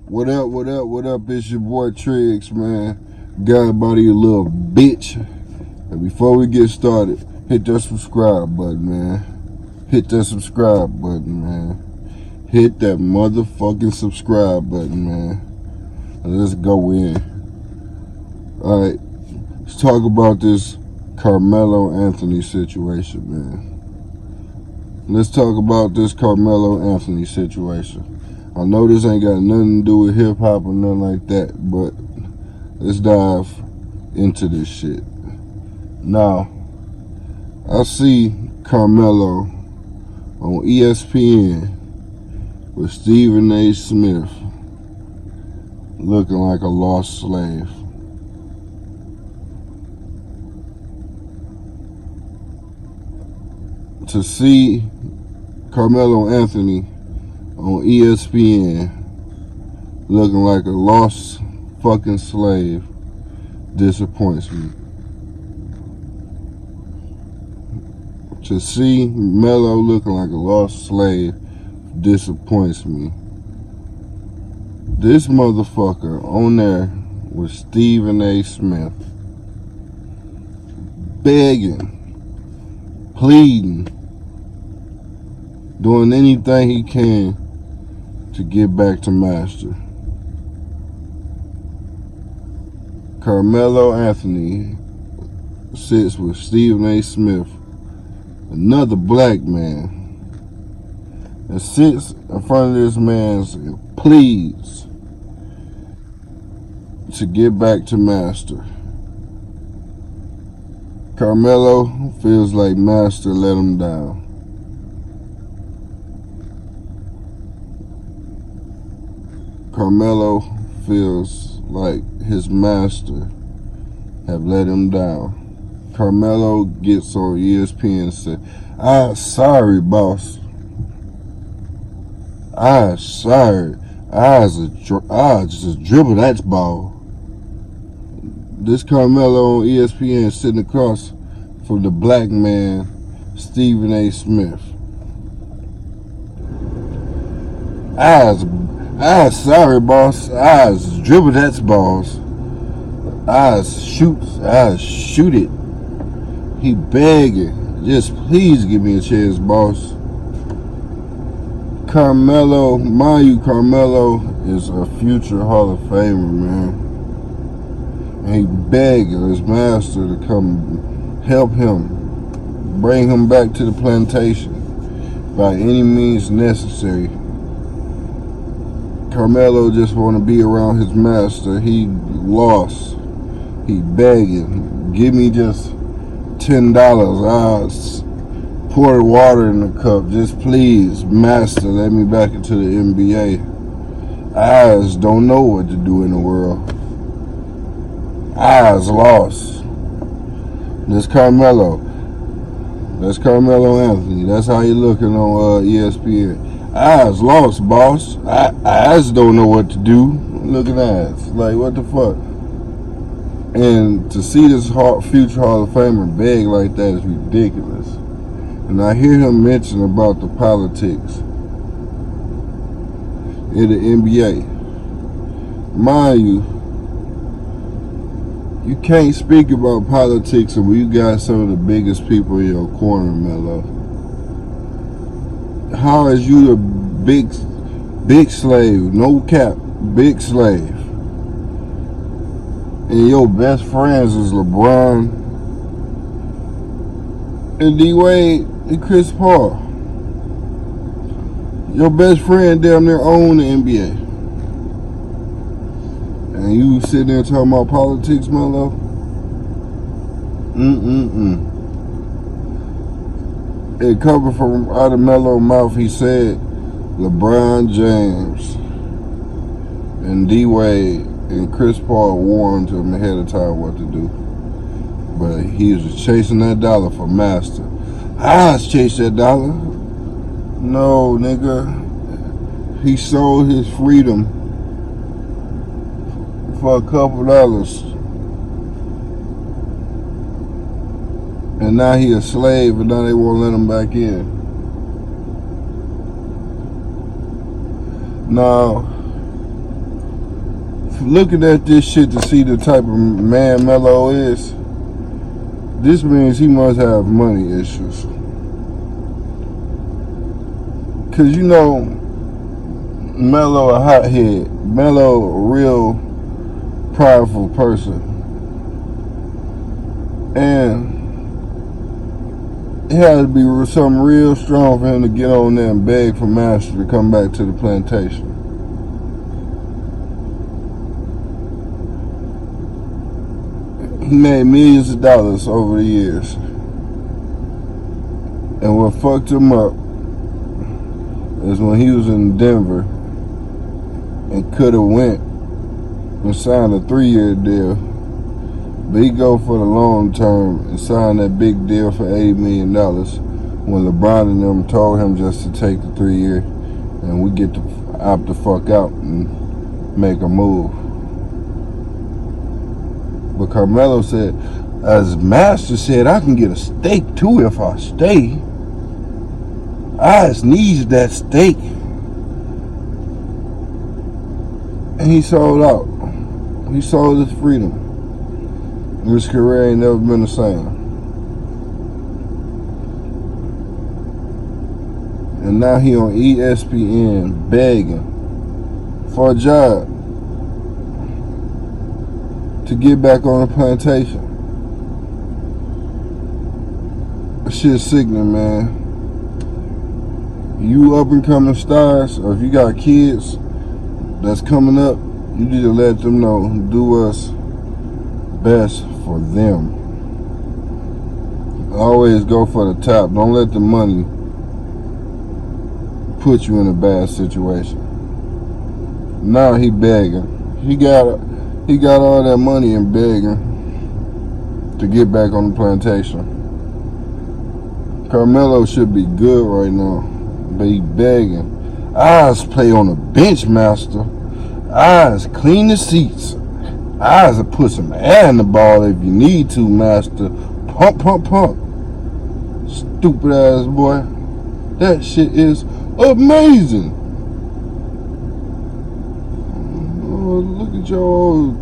What up, what up, what up? It's your boy Triggs, man. God body, you little bitch. And before we get started, hit that subscribe button, man. Hit that subscribe button, man. Hit that motherfucking subscribe button, man. And let's go in. Alright, let's talk about this Carmelo Anthony situation, man. Let's talk about this Carmelo Anthony situation. I know this ain't got nothing to do with hip hop or nothing like that, but let's dive into this shit. Now, I see Carmelo on ESPN with Stephen A. Smith looking like a lost slave. To see Carmelo Anthony on ESPN looking like a lost fucking slave disappoints me. To see Melo looking like a lost slave disappoints me. This motherfucker on there with Stephen A. Smith begging, pleading, doing anything he can to get back to Master. Carmelo Anthony sits with Stephen A. Smith, another black man, and sits in front of this man and pleads to get back to Master. Carmelo feels like Master let him down. Carmelo feels like his master have let him down. Carmelo gets on ESPN and said, sorry, boss. Sorry. I just dribble that ball. This Carmelo on ESPN sitting across from the black man, Stephen A. Smith. Sorry, boss. Dribble that balls. Shoot it. He begging. Just please give me a chance, boss. Carmelo, mind you, Carmelo is a future Hall of Famer, man. And he begging his master to come help him, bring him back to the plantation by any means necessary. Carmelo just want to be around his master. He lost. He begging, give me just $10. I'll pour water in the cup. Just please, master, let me back into the NBA. I just don't know what to do in the world. I was lost. That's Carmelo Anthony. That's how you looking on ESPN. I was lost, boss. I just don't know what to do. Looking at us. Like, what the fuck? And to see this future Hall of Famer beg like that is ridiculous. And I hear him mention about the politics in the NBA. Mind you, you can't speak about politics when you got some of the biggest people in your corner, Melo. How is you the big slave, no cap, big slave, and your best friends is LeBron and D-Wade and Chris Paul? Your best friend damn near own the NBA, and you sitting there talking about politics, Melo? It coming from out of Melo's mouth, he said LeBron James and D-Wade and Chris Paul warned him ahead of time what to do. But he was just chasing that dollar for Master. I chased that dollar. No, nigga. He sold his freedom for a couple dollars. And now he a slave, and now they won't let him back in. Now, looking at this shit to see the type of man Melo is, this means he must have money issues. Cause you know, Melo a hothead. Melo a real prideful person. And it had to be something real strong for him to get on there and beg for Master to come back to the plantation. He made millions of dollars over the years. And what fucked him up is when he was in Denver and could have went and signed a 3-year deal. But he go for the long term and sign that big deal for $80 million when LeBron and them told him just to take the 3 year and we get to opt the fuck out and make a move. But Carmelo said, as Master said, I can get a steak too if I stay. I just need that steak. And he sold out. He sold his freedom. His career ain't never been the same. And now he on ESPN begging for a job to get back on the plantation. That shit's sickening, man. You up and coming stars, or if you got kids that's coming up, you need to let them know, do what's best for them. Always go for the top. Don't let the money put you in a bad situation. Now he begging. He got all that money and begging to get back on the plantation. Carmelo should be good right now, but he begging. I just play on the bench, Master. I just clean the seats. I just put some air in the ball if you need to, Master. Pump, pump, pump. Stupid ass boy. That shit is amazing. Oh, look at your old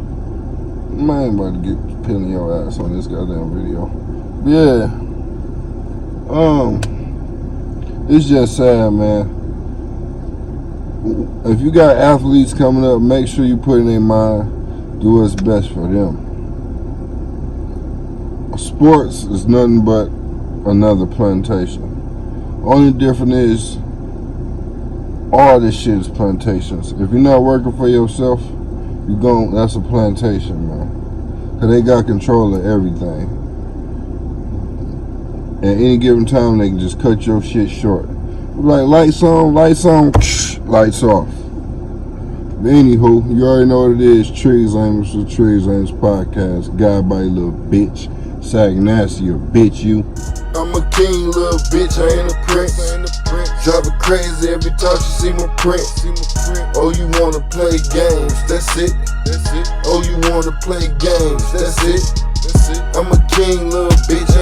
man about to get pinning your ass on this goddamn video. Yeah. It's just sad, man. If you got athletes coming up, make sure you put in their mind, do what's best for them. Sports is nothing but another plantation. Only difference is all this shit is plantations. If you're not working for yourself, that's a plantation, man. Cause they got control of everything. At any given time, they can just cut your shit short. Like lights on, lights off. But anywho, you already know what it is. Trees Amos, the Trees Amos podcast. God by little bitch. Sag nasty, a bitch you. I'm a king, little bitch, I ain't a prince. Drive her crazy every time she see my print. Oh, you wanna play games, that's it. Oh, you wanna play games, that's it. I'm a king, little bitch,